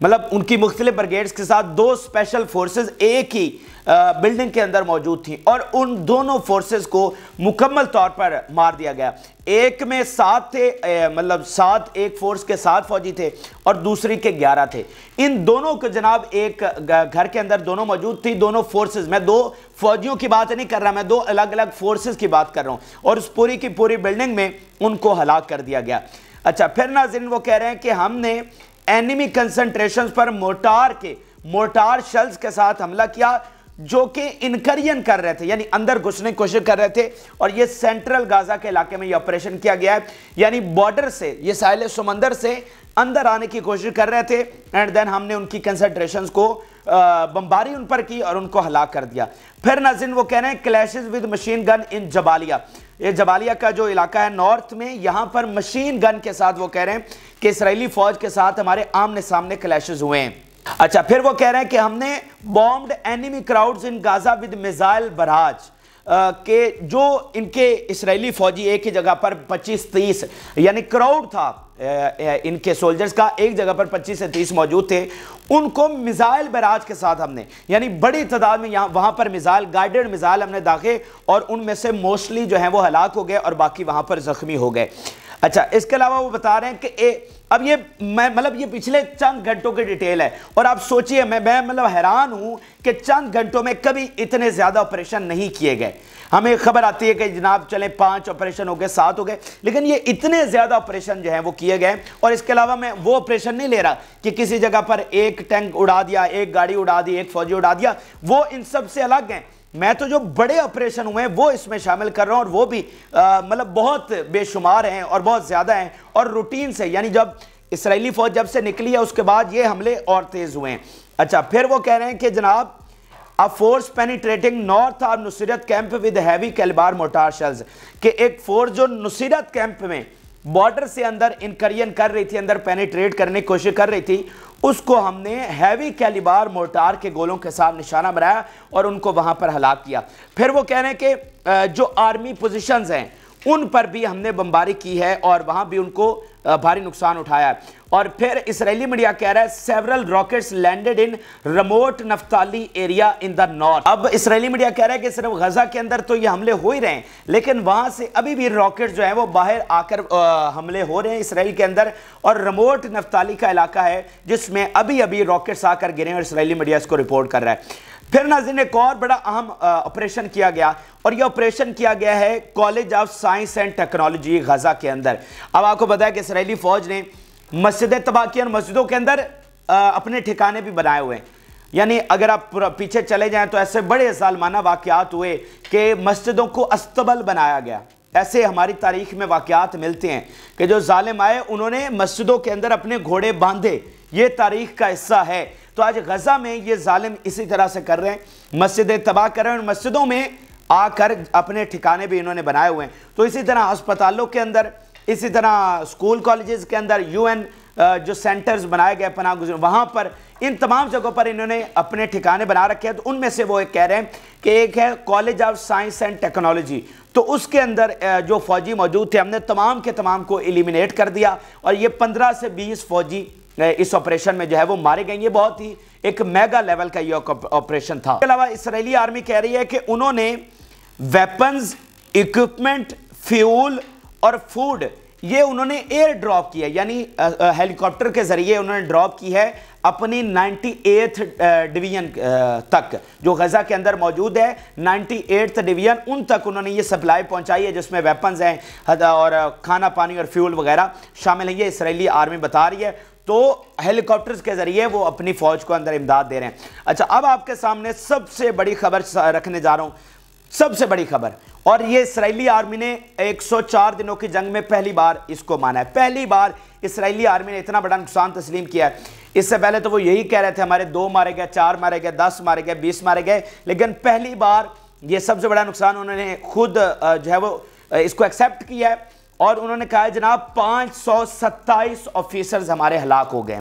مطلب ان کی مختلف بریگیڈز کے ساتھ 2 اسپیشل فورسز ایک ہی بلڈنگ کے اندر موجود تھیں اور ان دونوں فورسز کو مکمل طور پر مار دیا گیا. ایک میں 7 تھے, مطلب 7 ایک فورس کے 7 فوجی تھے اور دوسری کے 11 تھے. ان دونوں کو جناب ایک گھر کے اندر دونوں موجود تھی, دونوں فورسز. میں 2 فوجیوں کی بات نہیں کر رہا, میں 2 الگ الگ فورسز کی بات کر رہا ہوں, اور اس پوری کی پوری بلڈنگ میں ان کو ہلاک کر دیا گیا. اچھا, پھر ناظرین وہ کہہ رہے ہیں کہ ہم نے اینیمی کنسنٹریشنز پر مورٹار شلز کے ساتھ حملہ کیا جو کہ انکرین کر رہے تھے, یعنی اندر گھسنے کی کوشش کر رہے تھے, اور یہ سینٹرل غازہ کے علاقے میں یہ آپریشن کیا گیا ہے, یعنی بارڈر سے, یہ ساحل سمندر سے اندر آنے کی کوشش کر رہے تھے, اینڈ دین ہم نے ان کی کنسنٹریشنز کو بمباری ان پر کی اور ان کو ہلاک کر دیا. پھر ناظرین وہ کہہ رہے ہیں clashes with machine gun in Jabalia, یہ جبالیہ کا جو علاقہ ہے نارتھ میں, یہاں پر مشین گن کے ساتھ وہ کہہ رہے ہیں کہ اسرائیلی فوج کے ساتھ ہمارے آمنے سامنے کلیشز ہوئے ہیں. اچھا, پھر وہ کہہ رہے ہیں کہ ہم نے bombed enemy crowds in Gaza with missile barrage, کہ جو ان کے اسرائیلی فوجی ایک ہی جگہ پر 25-30 یعنی کراؤڈ تھا ان کے سولجرز کا, ایک جگہ پر 25 سے 30 موجود تھے, ان کو میزائل براج کے ساتھ ہم نے, یعنی بڑی تعداد میں وہاں پر میزائل, گائیڈڈ میزائل ہم نے داغے, اور ان میں سے موسٹلی جو ہیں وہ ہلاک ہو گئے اور باقی وہاں پر زخمی ہو گئے. اچھا, اس کے علاوہ وہ بتا رہے ہیں کہ اب یہ مطلب یہ پچھلے چند گھنٹوں کی ڈیٹیل ہے, اور آپ سوچئے میں مطلب حیران ہوں کہ چند گھنٹوں میں کبھی اتنے زیادہ آپریشن نہیں کیے گئے. ہمیں خبر آتی ہے کہ جناب چلیں 5 آپریشن ہو گئے, 7 ہو گئے, لیکن یہ اتنے زیادہ آپریشن جو ہیں وہ کیے گئے. اور اس کے علاوہ میں وہ آپریشن نہیں لے رہا کہ کسی جگہ پر ایک ٹینک اڑا دیا, ایک گاڑی اڑا دی, ایک فوجی اڑا دیا, وہ ان سب سے الگ ہیں. میں تو جو بڑے آپریشن ہوئے ہیں وہ اس میں شامل کر رہا ہوں, اور وہ بھی مطلب بہت بے شمار ہیں اور بہت زیادہ ہیں, اور روٹین سے, یعنی جب اسرائیلی فوج جب سے نکلی ہے اس کے بعد یہ حملے اور تیز ہوئے ہیں. اچھا, پھر وہ کہہ رہے ہیں کہ جناب a force penetrating north اور نصیرت camp with heavy caliber mortar shells, کہ ایک فورس جو نصیرت کیمپ میں بارڈر سے اندر انکرین کر رہی تھی, اندر پینیٹریٹ کرنے کی کوشش کر رہی تھی, اس کو ہم نے ہیوی کیلیبار مورٹار کے گولوں کے ساتھ نشانہ بنایا اور ان کو وہاں پر ہلاک کیا. پھر وہ کہہ رہے ہیں کہ جو آرمی پوزیشنز ہیں ان پر بھی ہم نے بمباری کی ہے اور وہاں بھی ان کو بھاری نقصان اٹھایا ہے. اور پھر اسرائیلی میڈیا کہہ رہا ہے several rockets landed in remote نفتالی area in the north. اب اسرائیلی میڈیا کہہ رہا ہے کہ صرف غزہ کے اندر تو یہ حملے ہو ہی رہے ہیں, لیکن وہاں سے ابھی بھی راکٹس جو ہیں وہ باہر آ کر حملے ہو رہے ہیں اسرائیل کے اندر, اور ریموٹ نفتالی کا علاقہ ہے جس میں ابھی راکٹس آ کر گرے ہیں, اور اسرائیلی میڈیا اس کو رپورٹ کر رہا ہے. پھر ناظرین ایک اور بڑا اہم آپریشن کیا گیا, اور یہ آپریشن کیا گیا ہے college of science and technology Gaza کے اندر. اب آپ کو پتا ہے کہ اسرائیلی فوج نے مسجدیں تباہ کی, اور مسجدوں کے اندر اپنے ٹھکانے بھی بنائے ہوئے ہیں. یعنی اگر آپ پیچھے چلے جائیں تو ایسے بڑے ظالمانہ واقعات ہوئے کہ مسجدوں کو استبل بنایا گیا. ایسے ہماری تاریخ میں واقعات ملتے ہیں کہ جو ظالم آئے انہوں نے مسجدوں کے اندر اپنے گھوڑے باندھے, یہ تاریخ کا حصہ ہے. تو آج غزہ میں یہ ظالم اسی طرح سے کر رہے ہیں, مسجدیں تباہ کر رہے ہیں, اور مسجدوں میں آ کر اپنے ٹھکانے بھی انہوں نے بنائے ہوئے ہیں. تو اسی طرح ہسپتالوں کے اندر, اسی طرح اسکول کالجز کے اندر, UN جو سینٹرز بنائے گئے پناہ گزین, وہاں پر ان تمام جگہوں پر انہوں نے اپنے ٹھکانے بنا رکھے ہیں. تو ان میں سے وہ ایک کہہ رہے ہیں کہ ایک ہے college of science and technology, تو اس کے اندر جو فوجی موجود تھے ہم نے تمام کے تمام کو ایلیمینیٹ کر دیا, اور یہ 15 سے 20 فوجی اس آپریشن میں جو ہے وہ مارے گئے. یہ بہت ہی ایک میگا لیول کا یہ آپریشن تھا. اس کے علاوہ اسرائیلی آرمی کہہ رہی ہے کہ انہوں نے ویپنز, اکوپمنٹ, فیول اور فوڈ یہ انہوں نے ایئر ڈراپ کی ہے, یعنی ہیلی کاپٹر کے ذریعے انہوں نے ڈراپ کی ہے اپنی 98th ڈویژن تک جو غزہ کے اندر موجود ہے. 98th ڈویژن ان تک انہوں نے یہ سپلائی پہنچائی ہے جس میں ویپنز ہیں اور کھانا پانی اور فیول وغیرہ شامل ہیں. یہ اسرائیلی آرمی بتا رہی ہے. تو ہیلی کاپٹرز کے ذریعے وہ اپنی فوج کو اندر امداد دے رہے ہیں. اچھا, اب آپ کے سامنے سب سے بڑی خبر رکھنے جا رہا ہوں, سب سے بڑی خبر, اور یہ اسرائیلی آرمی نے 104 دنوں کی جنگ میں پہلی بار اس کو مانا ہے. پہلی بار اسرائیلی آرمی نے اتنا بڑا نقصان تسلیم کیا ہے. اس سے پہلے تو وہ یہی کہہ رہے تھے ہمارے 2 مارے گئے, 4 مارے گئے, 10 مارے گئے, 20 مارے گئے, لیکن پہلی بار یہ سب سے بڑا نقصان انہوں نے خود جو ہے وہ اس کو ایکسیپٹ کیا ہے, اور انہوں نے کہا ہے جناب 527 آفیسرز ہمارے ہلاک ہو گئے.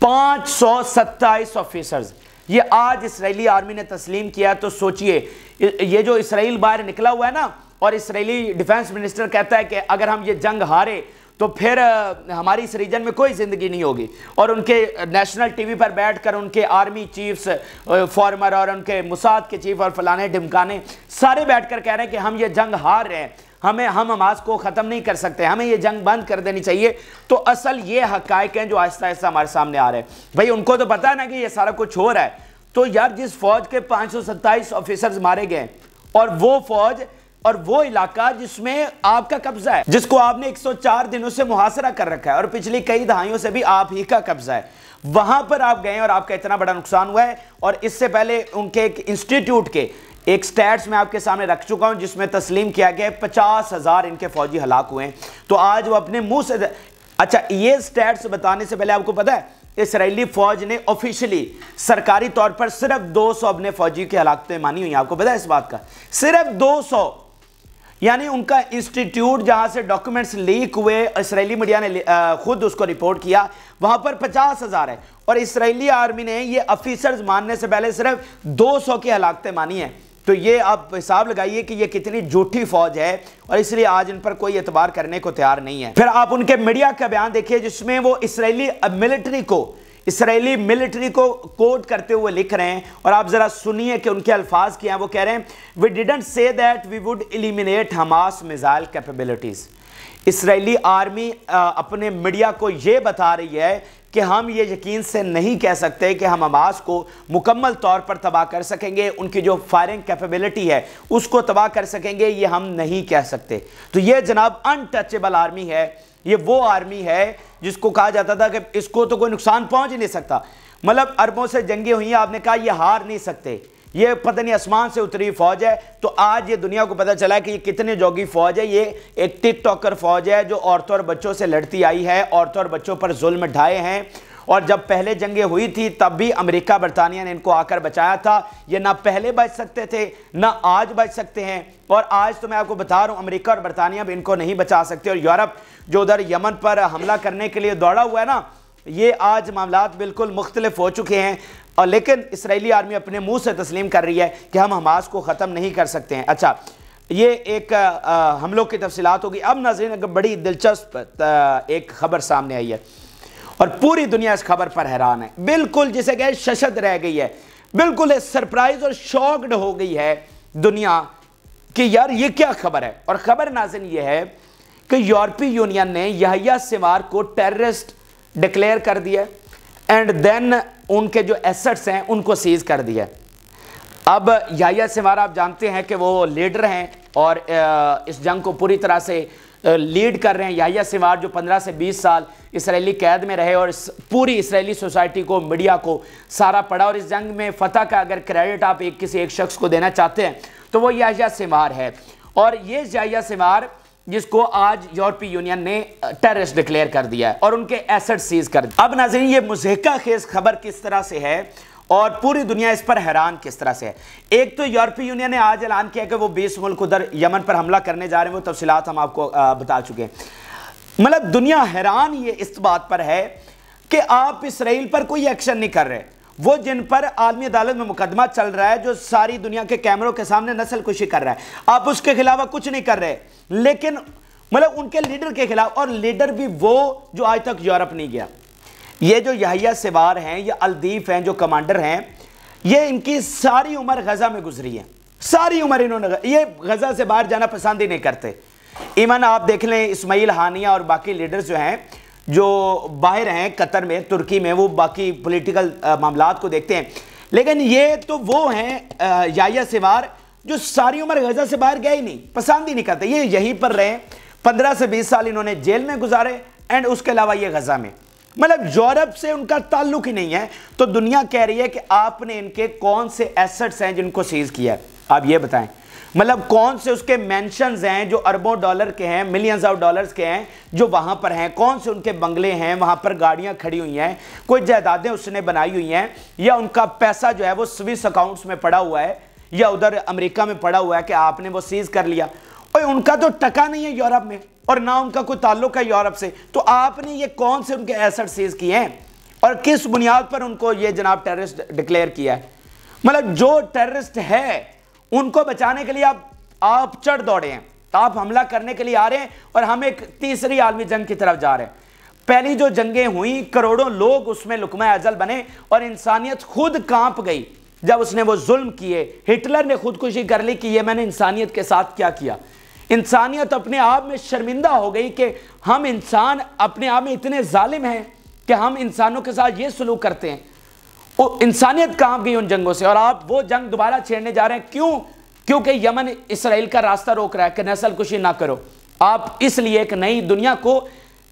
527 آفیسرز یہ آج اسرائیلی آرمی نے تسلیم کیا. تو سوچئے یہ جو اسرائیل باہر نکلا ہوا ہے نا, اور اسرائیلی ڈیفنس منسٹر کہتا ہے کہ اگر ہم یہ جنگ ہارے تو پھر ہماری اس ریجن میں کوئی زندگی نہیں ہوگی. اور ان کے نیشنل ٹی وی پر بیٹھ کر ان کے آرمی چیفز فارمر اور ان کے موساد کے چیف اور فلانے ڈمکانے سارے بیٹھ کر کہہ رہے ہیں کہ ہم یہ جنگ ہار رہے ہیں, ہم حماس کو ختم نہیں کر سکتے, ہمیں یہ جنگ بند کر دینی چاہیے. تو اصل یہ حقائق ہیں جو آہستہ آہستہ ہمارے سامنے آ رہے ہیں. بھائی ان کو تو پتہ ہے نا کہ یہ سارا کچھ ہو رہا ہے. تو یار جس فوج کے 527 آفیسرز مارے گئے اور وہ فوج اور وہ علاقہ جس میں آپ کا قبضہ ہے, جس کو آپ نے 104 دنوں سے محاصرہ کر رکھا ہے اور پچھلی کئی دہائیوں سے بھی آپ ہی کا قبضہ ہے, وہاں پر آپ گئے اور آپ کا اتنا بڑا نقصان ہوا ہے. اور اس سے پہلے ان کے ایک انسٹیٹیوٹ کے ایک سٹیٹس میں آپ کے سامنے رکھ چکا ہوں جس میں تسلیم کیا گیا 50,000 ان کے فوجی ہلاک ہوئے ہیں. تو آج وہ اپنے منہ سے اچھا یہ سٹیٹس بتانے سے پہلے آپ کو پتا ہے اسرائیلی فوج نے آفیشلی سرکاری طور پر صرف 200 اپنے فوجی کی ہلاکتیں مانی ہوئی ہیں. آپ کو پتا ہے اس بات کا, صرف 200. یعنی ان کا انسٹیٹیوٹ جہاں سے ڈاکومنٹس لیک ہوئے, اسرائیلی میڈیا نے خود اس کو رپورٹ کیا, وہاں پر 50,000 ہے. اور اسرائیلی آرمی نے یہ آفیسرز ماننے سے پہلے صرف 200 کی ہلاکتیں مانی ہیں. تو یہ آپ حساب لگائیے کہ یہ کتنی جھوٹی فوج ہے, اور اس لیے آج ان پر کوئی اعتبار کرنے کو تیار نہیں ہے. پھر آپ ان کے میڈیا کا بیان دیکھیے جس میں وہ اسرائیلی ملٹری کو کوٹ کرتے ہوئے لکھ رہے ہیں, اور آپ ذرا سنیے کہ ان کے الفاظ کیا ہیں. وہ کہہ رہے ہیں we didn't say that we would eliminate Hamas missile capabilities. Israeli army اپنے میڈیا کو یہ بتا رہی ہے کہ ہم یہ یقین سے نہیں کہہ سکتے کہ ہم حماس کو مکمل طور پر تباہ کر سکیں گے, ان کی جو فائرنگ کیپیبلٹی ہے اس کو تباہ کر سکیں گے, یہ ہم نہیں کہہ سکتے. تو یہ جناب انٹچیبل آرمی ہے, یہ وہ آرمی ہے جس کو کہا جاتا تھا کہ اس کو تو کوئی نقصان پہنچ ہی نہیں سکتا. مطلب اربوں سے جنگیں ہوئی ہیں, آپ نے کہا یہ ہار نہیں سکتے, یہ پتہ نہیں آسمان سے اتری فوج ہے. تو آج یہ دنیا کو پتہ چلا کہ یہ کتنے جوگی فوج ہے. یہ ایک ٹک ٹاکر فوج ہے جو عورتوں اور بچوں سے لڑتی آئی ہے, عورتوں اور بچوں پر ظلم ڈھائے ہیں. اور جب پہلے جنگیں ہوئی تھی تب بھی امریکہ برطانیہ نے ان کو آ کر بچایا تھا. یہ نہ پہلے بچ سکتے تھے نہ آج بچ سکتے ہیں, اور آج تو میں آپ کو بتا رہا ہوں امریکہ اور برطانیہ بھی ان کو نہیں بچا سکتے. اور یورپ جو ادھر یمن پر حملہ کرنے کے لیے دوڑا ہوا ہے نا, یہ آج معاملات بالکل مختلف ہو چکے ہیں. اور لیکن اسرائیلی آرمی اپنے منہ سے تسلیم کر رہی ہے کہ ہم حماس کو ختم نہیں کر سکتے ہیں. اچھا یہ ایک حملوں کی تفصیلات ہوگی. اب ناظرین بڑی دلچسپ ایک خبر سامنے آئی ہے اور پوری دنیا اس خبر پر حیران ہے, بالکل جسے کہ ششد رہ گئی ہے, بالکل سرپرائز اور شاکڈ ہو گئی ہے دنیا کہ یار یہ کیا خبر ہے. اور خبر ناظرین یہ ہے کہ یورپی یونین نے یحییٰ سنوار کو ٹیررسٹ ڈکلیئر کر دیا اینڈ دین ان کے جو ایسٹس ہیں ان کو سیز کر دیا. اب یحییٰ سنوار آپ جانتے ہیں کہ وہ لیڈر ہیں اور اس جنگ کو پوری طرح سے لیڈ کر رہے ہیں. یحییٰ سنوار جو 15 سے 20 سال اسرائیلی قید میں رہے اور پوری اسرائیلی سوسائٹی کو میڈیا کو سارا پڑا, اور اس جنگ میں فتح کا اگر کریڈٹ آپ کسی ایک شخص کو دینا چاہتے ہیں تو وہ یحییٰ سنوار ہے. اور یہ یحییٰ سنوار جس کو آج یورپی یونین نے ٹیررسٹ ڈکلیئر کر دیا ہے اور ان کے ایسٹ سیز کر دیا. اب ناظرین یہ مضحکہ خیز خبر کس طرح سے ہے اور پوری دنیا اس پر حیران کس طرح سے ہے. ایک تو یورپی یونین نے آج اعلان کیا کہ وہ 20 ملک ادھر یمن پر حملہ کرنے جا رہے ہیں, وہ تفصیلات ہم آپ کو بتا چکے ہیں. مطلب دنیا حیران یہ اس بات پر ہے کہ آپ اسرائیل پر کوئی ایکشن نہیں کر رہے. وہ جن پر عالمی عدالت میں مقدمہ چل رہا ہے, جو ساری دنیا کے کیمروں کے سامنے نسل کشی کر رہا ہے, آپ اس کے خلاف کچھ نہیں کر رہے. لیکن مطلب ان کے لیڈر کے خلاف, اور لیڈر بھی وہ جو آج تک یورپ نہیں گیا. یہ جو یحییٰ سنوار ہیں یا الدیف ہیں جو کمانڈر ہیں, یہ ان کی ساری عمر غزہ میں گزری ہے, ساری عمر انہوں نے یہ غزہ سے باہر جانا پسند ہی نہیں کرتے. ایون آپ دیکھ لیں اسماعیل ہانیہ اور باقی لیڈرز جو ہیں جو باہر ہیں قطر میں, ترکی میں, وہ باقی پولیٹیکل معاملات کو دیکھتے ہیں. لیکن یہ تو وہ ہیں یحییٰ سنوار جو ساری عمر غزہ سے باہر گئے ہی نہیں, پسند ہی نہیں کرتے, یہ یہیں پر رہے. 15 سے 20 سال انہوں نے جیل میں گزارے اینڈ اس کے علاوہ یہ غزہ میں, مطلب یورپ سے ان کا تعلق ہی نہیں ہے. تو دنیا کہہ رہی ہے کہ آپ نے ان کے کون سے ایسٹس ہیں جن کو سیز کیا ہے, آپ یہ بتائیں. مطلب کون سے اس کے مینشنز ہیں جو اربوں ڈالر کے ہیں, ملینز آف ڈالرز کے ہیں جو وہاں پر ہیں, کون سے ان کے بنگلے ہیں, وہاں پر گاڑیاں کھڑی ہوئی ہیں, کوئی جائیدادیں اس نے بنائی ہوئی ہیں, یا ان کا پیسہ جو ہے وہ سوئس اکاؤنٹس میں پڑا ہوا ہے یا ادھر امریکہ میں پڑا ہوا ہے کہ آپ نے وہ سیز کر لیا. اور ان کا تو ٹکا نہیں ہے یورپ میں اور نہ ان کا کوئی تعلق ہے یورپ سے. تو آپ نے یہ کون سے ان کے ایسٹ سیز کیے ہیں اور کس بنیاد پر ان کو یہ جناب ٹیررسٹ ڈکلیئر کیا ہے. مطلب جو ٹیررسٹ ہے ان کو بچانے کے لیے آپ چڑھ دوڑے ہیں, آپ حملہ کرنے کے لیے آ رہے ہیں اور ہم ایک تیسری عالمی جنگ کی طرف جا رہے ہیں۔ پہلی جو جنگیں ہوئیں کروڑوں لوگ اس میں لقمہ اجل بنے اور انسانیت خود کانپ گئی جب اس نے وہ ظلم کیے۔ ہٹلر نے خودکشی کر لی کہ یہ میں نے انسانیت کے ساتھ کیا کیا۔ انسانیت اپنے آپ میں شرمندہ ہو گئی کہ ہم انسان اپنے آپ میں اتنے ظالم ہیں کہ ہم انسانوں کے ساتھ یہ سلوک کرتے ہیں۔ انسانیت کانپ گئی ان جنگوں سے، اور آپ وہ جنگ دوبارہ چھیڑنے جا رہے ہیں۔ کیوں؟ کیونکہ یمن اسرائیل کا راستہ روک رہا ہے کہ نسل کشی نہ کرو۔ آپ اس لیے ایک نئی دنیا کو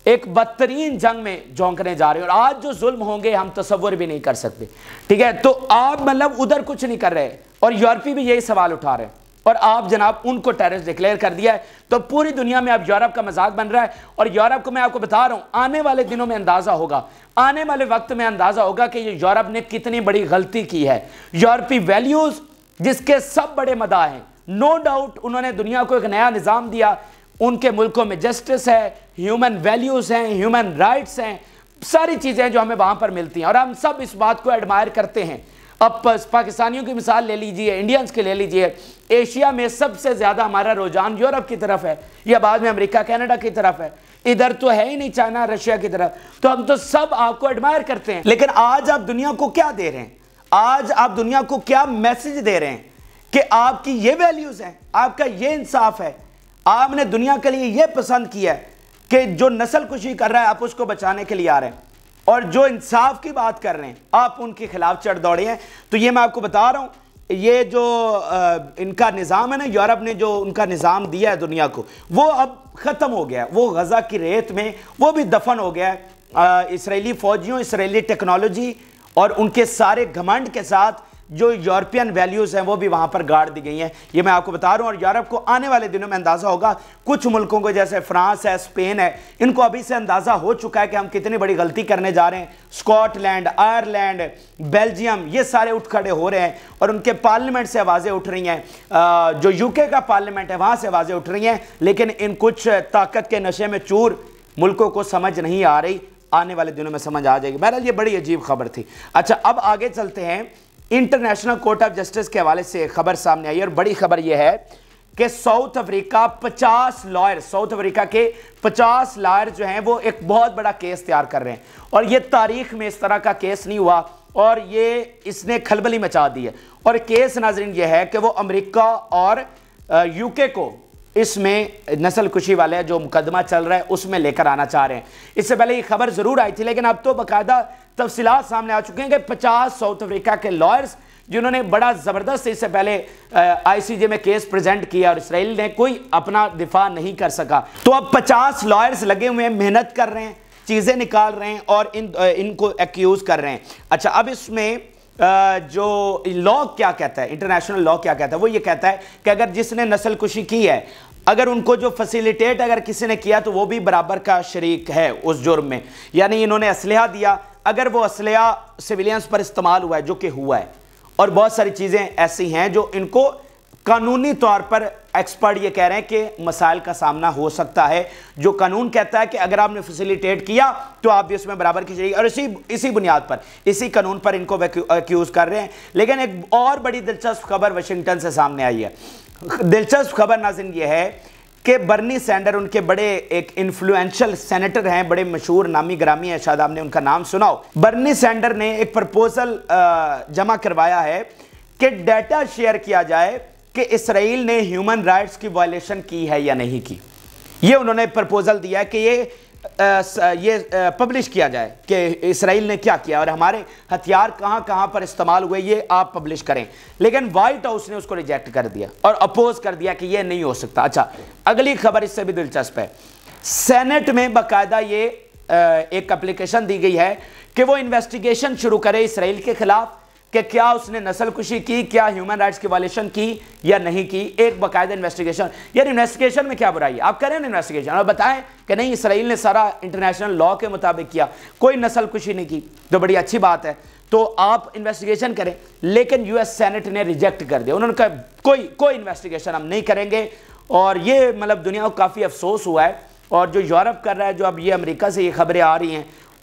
ایک بدترین جنگ میں جھونکنے جا رہے ہیں، اور آج جو ظلم ہوں گے ہم تصور بھی نہیں کر سکتے، ٹھیک ہے؟ تو آپ مطلب ادھر کچھ نہیں کر رہے، اور یورپی بھی یہی سوال اٹھا رہے ہیں، اور آپ جناب ان کو ٹیررسٹ ڈکلیئر کر دیا ہے۔ تو پوری دنیا میں اب یورپ کا مذاق بن رہا ہے، اور یورپ کو میں آپ کو بتا رہا ہوں آنے والے دنوں میں اندازہ ہوگا، آنے والے وقت میں اندازہ ہوگا کہ یہ یورپ نے کتنی بڑی غلطی کی ہے۔ یورپی ویلیوز جس کے سب بڑے مداح ہیں، نو ڈاؤٹ انہوں نے دنیا کو ایک نیا نظام دیا، ان کے ملکوں میں جسٹس ہے، ہیومن ویلیوز ہیں، ہیومن رائٹس ہیں، ساری چیزیں جو ہمیں وہاں پر ملتی ہیں، اور ہم سب اس بات کو ایڈمائر کرتے ہیں۔ اب پاکستانیوں کی مثال لے لیجئے، انڈینز کے لے لیجئے، ایشیا میں سب سے زیادہ ہمارا رجحان یورپ کی طرف ہے، یا بعد میں امریکہ کینیڈا کی طرف ہے، ادھر تو ہے ہی نہیں چائنا رشیا کی طرف، تو ہم تو سب آپ کو ایڈمائر کرتے ہیں۔ لیکن آج آپ دنیا کو کیا دے رہے ہیں؟ آج آپ دنیا کو کیا میسج دے رہے ہیں کہ آپ کی یہ ویلیوز ہیں، آپ کا یہ انصاف ہے، آپ نے دنیا کے لیے یہ پسند کیا ہے کہ جو نسل کشی کر رہا ہے آپ اس کو بچانے کے لیے آ رہے ہیں، اور جو انصاف کی بات کر رہے ہیں آپ ان کے خلاف چڑھ دوڑے ہیں۔ تو یہ میں آپ کو بتا رہا ہوں، یہ جو ان کا نظام ہے نا، یورپ نے جو ان کا نظام دیا ہے دنیا کو، وہ اب ختم ہو گیا ہے۔ وہ غزہ کی ریت میں وہ بھی دفن ہو گیا ہے۔ اسرائیلی فوجیوں، اسرائیلی ٹیکنالوجی اور ان کے سارے گھمنڈ کے ساتھ جو یورپین ویلیوز ہیں وہ بھی وہاں پر گاڑ دی گئی ہیں۔ یہ میں آپ کو بتا رہا ہوں، اور یورپ کو آنے والے دنوں میں اندازہ ہوگا، کچھ ملکوں کو جیسے فرانس ہے، اسپین ہے، ان کو ابھی سے اندازہ ہو چکا ہے کہ ہم کتنی بڑی غلطی کرنے جا رہے ہیں۔ اسکاٹ لینڈ، آئرلینڈ، بیلجیم، یہ سارے اٹھ کھڑے ہو رہے ہیں، اور ان کے پارلیمنٹ سے آوازیں اٹھ رہی ہیں، جو یو کے کا پارلیمنٹ ہے وہاں سے آوازیں اٹھ رہی ہیں، لیکن ان کچھ طاقت کے نشے میں چور ملکوں کو سمجھ نہیں آ رہی، آنے والے دنوں میں سمجھ آ جائے گی۔ بہرحال یہ بڑی عجیب خبر تھی۔ اچھا، اب آگے چلتے ہیں۔ انٹرنیشنل کورٹ آف جسٹس کے حوالے سے خبر سامنے آئی، اور بڑی خبر یہ ہے کہ ساؤتھ افریقہ 50 لائر، ساؤتھ افریقہ کے 50 لائر جو ہیں وہ ایک بہت بڑا کیس تیار کر رہے ہیں، اور یہ تاریخ میں اس طرح کا کیس نہیں ہوا، اور یہ اس نے کھلبلی مچا دی ہے۔ اور کیس ناظرین یہ ہے کہ وہ امریکہ اور یو کے کو اس میں نسل کشی والے جو مقدمہ چل رہا ہے اس میں لے کر آنا چاہ رہے ہیں۔ اس سے پہلے یہ خبر ضرور آئی تھی، لیکن اب تو باقاعدہ تفصیلات سامنے آ چکے ہیں کہ 50 ساؤتھ افریقہ کے لائرز جنہوں نے بڑا زبردست اس سے پہلے آئی سی جے میں کیس پریزنٹ کیا، اور اسرائیل نے کوئی اپنا دفاع نہیں کر سکا، تو اب 50 لائرز لگے ہوئے ہیں، محنت کر رہے ہیں، چیزیں نکال رہے ہیں، اور ان کو ایکیوز کر رہے ہیں۔ اچھا، اب اس میں جو لا کیا کہتا ہے، انٹرنیشنل لا کیا کہتا ہے، وہ یہ کہتا ہے کہ اگر جس نے نسل کشی کی ہے، اگر ان کو جو فیسیلیٹیٹ اگر کسی نے کیا تو وہ بھی برابر کا شریک ہے اس جرم میں، یعنی انہوں نے اسلحہ دیا، اگر وہ اسلحہ سویلینز پر استعمال ہوا ہے، جو کہ ہوا ہے، اور بہت ساری چیزیں ایسی ہیں جو ان کو قانونی طور پر ایکسپرٹ یہ کہہ رہے ہیں کہ مسائل کا سامنا ہو سکتا ہے، جو قانون کہتا ہے کہ اگر آپ نے فیسیلیٹیٹ کیا تو آپ بھی اس میں برابر کی شریک، اور اسی بنیاد پر، اسی قانون پر ان کو ایکیوز کر رہے ہیں۔ لیکن ایک اور بڑی دلچسپ خبر واشنگٹن سے سامنے آئی ہے۔ دلچسپ خبر ناظرین یہ ہے کہ برنی سینڈر، ان کے بڑے ایک انفلوئنشل سینیٹر ہیں، بڑے مشہور نامی گرامی ہیں، شاید آپ نے ان کا نام سنا ہو۔ برنی سینڈر نے ایک پرپوزل جمع کروایا ہے کہ ڈیٹا شیئر کیا جائے کہ اسرائیل نے ہیومن رائٹس کی وائلیشن کی ہے یا نہیں کی۔ یہ انہوں نے پرپوزل دیا ہے کہ یہ پبلش کیا جائے کہ اسرائیل نے کیا کیا اور ہمارے ہتھیار کہاں کہاں پر استعمال ہوئے، یہ آپ پبلش کریں۔ لیکن وائٹ ہاؤس نے اس کو ریجیکٹ کر دیا اور اپوز کر دیا کہ یہ نہیں ہو سکتا۔ اچھا، اگلی خبر اس سے بھی دلچسپ ہے۔ سینٹ میں باقاعدہ یہ ایک اپلیکیشن دی گئی ہے کہ وہ انویسٹیگیشن شروع کرے اسرائیل کے خلاف کہ کیا اس نے نسل کشی کی، کیا ہیومن رائٹس کی وائلیشن کی یا نہیں کی۔ ایک باقاعدہ انویسٹیگیشن، یار انویسٹیگیشن میں کیا برائی ہے؟ آپ کریں نا انویسٹیگیشن اور بتائیں کہ نہیں اسرائیل نے سارا انٹرنیشنل لا کے مطابق کیا، کوئی نسل کشی نہیں کی، تو بڑی اچھی بات ہے، تو آپ انویسٹیگیشن کریں۔ لیکن یو ایس سینٹ نے ریجیکٹ کر دیا، انہوں نے کہا کوئی انویسٹیگیشن ہم نہیں کریں گے، اور یہ مطلب دنیا کو کافی افسوس ہوا ہے۔ اور جو یورپ کر رہا ہے، جو اب یہ امریکہ سے یہ خبریں آ رہی ہیں،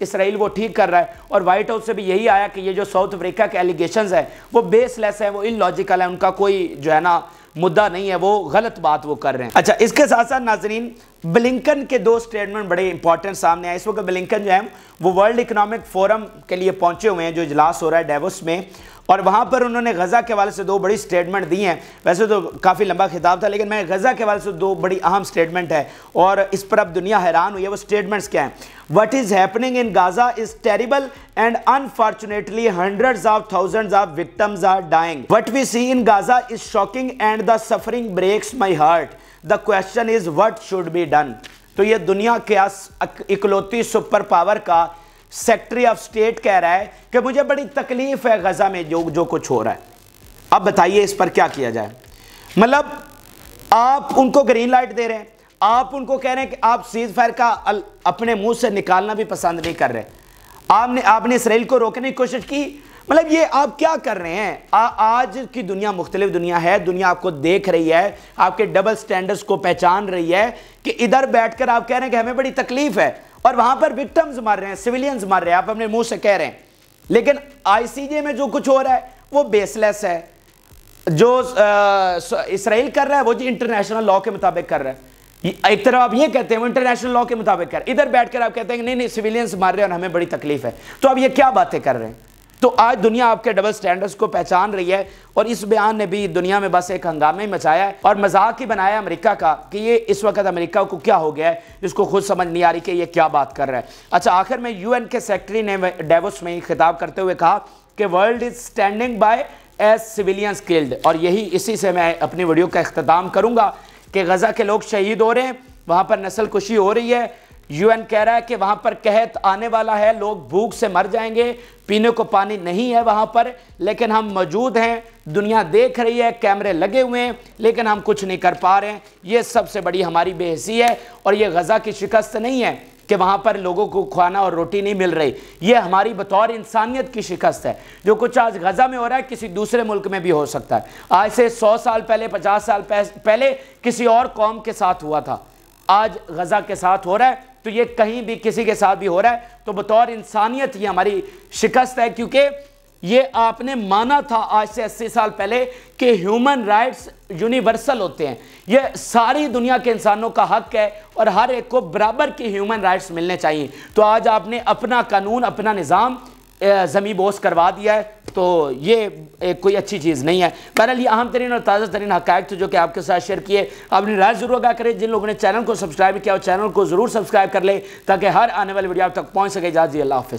اسرائیل وہ ٹھیک کر رہا ہے. اور وائٹ ہاؤس سے بھی یہی آیا کہ یہ جو ساؤتھ افریقہ کے ایلیگیشنز ہیں وہ بیس لیس ہیں, وہ ان لاجیکل ہیں, ان کا کوئی جو ہے نا مدعا نہیں ہے, وہ غلط بات وہ کر رہے ہیں. اچھا, اس کے ساتھ ساتھ ناظرین بلنکن کے دو سٹیٹمنٹ بڑے امپورٹنٹ سامنے آئے. اس وقت بلنکن جو ہے وہ ورلڈ اکنامک فورم کے لیے پہنچے ہوئے ہیں جو اجلاس ہو رہا ہے ڈیوس میں, اور وہاں پر انہوں نے غزہ کے حوالے سے دو بڑی سٹیٹمنٹ دی ہیں. ویسے تو کافی لمبا خطاب تھا لیکن میں غزہ کے حوالے سے دو بڑی اہم سٹیٹمنٹ ہے اور اس پر اب دنیا حیران ہوئی ہے. وہ سٹیٹمنٹس کیا ہیں؟ What is happening in Gaza is terrible and unfortunately hundreds of thousands of victims are dying. What we see in Gaza is shocking and the suffering breaks my heart. The question is what should be done. تو یہ دنیا کے اکلوتی super power کا secretary of state کہہ رہا ہے کہ مجھے بڑی تکلیف ہے غزہ میں جو کچھ ہو رہا ہے. اب بتائیے اس پر کیا کیا جائے. مطلب آپ ان کو گرین لائٹ دے رہے ہیں, آپ ان کو کہہ رہے ہیں کہ آپ سیز فائر کا اپنے منہ سے نکالنا بھی پسند نہیں کر رہے, آپ نے اسرائیل کو روکنے کی کوشش کی. مطلب یہ آپ کیا کر رہے ہیں؟ آج کی دنیا مختلف دنیا ہے, دنیا آپ کو دیکھ رہی ہے, آپ کے ڈبل سٹینڈرز کو پہچان رہی ہے کہ ادھر بیٹھ کر آپ کہہ رہے ہیں کہ ہمیں بڑی تکلیف ہے اور وہاں پر وکٹمز مر رہے ہیں, سیویلینز مر رہے ہیں, آپ اپنے منہ سے کہہ رہے ہیں. لیکن آئی سی جے میں جو کچھ ہو رہا ہے وہ بیس لیس ہے. جو اسرائیل کر رہا ہے وہ جی انٹرنیشنل لاء کے مطابق کر رہا ہے. ایک طرف آپ یہ کہتے ہیں وہ انٹرنیشنل لاء کے مطابق کر, ادھر بیٹھ کر آپ کہتے ہیں کہ نہیں سیویلینز مار رہے ہیں اور ہمیں بڑی تکلیف ہے. تو اب یہ کیا باتیں کر رہے ہیں؟ تو آج دنیا آپ کے ڈبل سٹینڈرز کو پہچان رہی ہے اور اس بیان نے بھی دنیا میں بس ایک ہنگامہ ہی مچایا ہے اور مذاق ہی بنایا امریکہ کا کہ یہ اس وقت امریکہ کو کیا ہو گیا ہے جس کو خود سمجھ نہیں آ رہی کہ یہ کیا بات کر رہا ہے. اچھا, آخر میں یو این کے سیکٹری نے ڈیوس میں خطاب کرتے ہوئے کہا کہ world is standing by as civilians killed, اور اسی سے میں اپنی ویڈیو کا اختتام کروں گا کہ غزہ کے لوگ شہید ہو رہے ہیں, وہاں پر نسل کشی ہو رہی ہے. یو این کہہ رہا ہے کہ وہاں پر قحط آنے والا ہے, لوگ بھوک سے مر جائیں گے, پینے کو پانی نہیں ہے وہاں پر, لیکن ہم موجود ہیں, دنیا دیکھ رہی ہے, کیمرے لگے ہوئے ہیں, لیکن ہم کچھ نہیں کر پا رہے ہیں. یہ سب سے بڑی ہماری بے حسی ہے اور یہ غزہ کی شکست نہیں ہے کہ وہاں پر لوگوں کو کھانا اور روٹی نہیں مل رہی, یہ ہماری بطور انسانیت کی شکست ہے. جو کچھ آج غزہ میں ہو رہا ہے کسی دوسرے ملک میں بھی ہو سکتا ہے. آج سے 100 سال پہلے 50 سال پہلے کسی اور قوم کے ساتھ ہوا تھا, آج غزہ کے ساتھ ہو رہا ہے, تو یہ کہیں بھی کسی کے ساتھ بھی ہو رہا ہے. تو بطور انسانیت یہ ہماری شکست ہے, کیونکہ یہ آپ نے مانا تھا آج سے 80 سال پہلے کہ ہیومن رائٹس یونیورسل ہوتے ہیں, یہ ساری دنیا کے انسانوں کا حق ہے اور ہر ایک کو برابر کی ہیومن رائٹس ملنے چاہیے. تو آج آپ نے اپنا قانون, اپنا نظام زمیں بوس کروا دیا ہے, تو یہ کوئی اچھی چیز نہیں ہے. بہرحال یہ اہم ترین اور تازہ ترین حقائق تھے جو کہ آپ کے ساتھ شیئر کیے. آپ نے رائے ضرور آگاہ کریں. جن لوگوں نے چینل کو سبسکرائب کیا وہ چینل کو ضرور سبسکرائب کر لیں تاکہ ہر آنے والی ویڈیو آپ تک پہنچ سکے. اجازت دیجیے, اللہ حافظ.